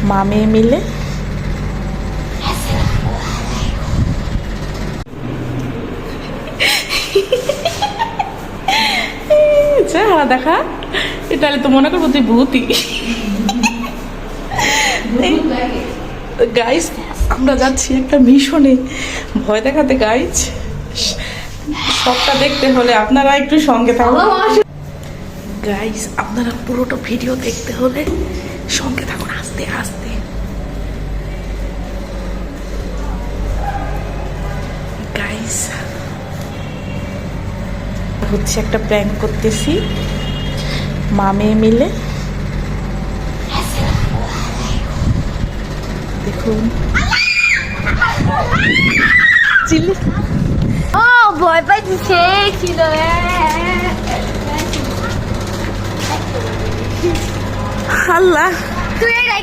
মা মেয়ে মিলে চেহারা দেখা, এটা তো মনে করবো তুই ভূতই। গাইস আমরা যাচ্ছি একটা মিশনে ভয় দেখাতে। গাইস সবটা দেখতে হলে আপনারা একটু সঙ্গে থাকুন। গাইস আপনারা পুরোটা ভিডিও দেখতে হলে সঙ্গে থাকুন, আস্তে আস্তে। গাইস হচ্ছে একটা প্র্যাঙ্ক করতেছি মা মেয়ে মিলে, দেখুন। চিল্লি ও ভয় পাইছে ছিল আল্লাহ, তুই এই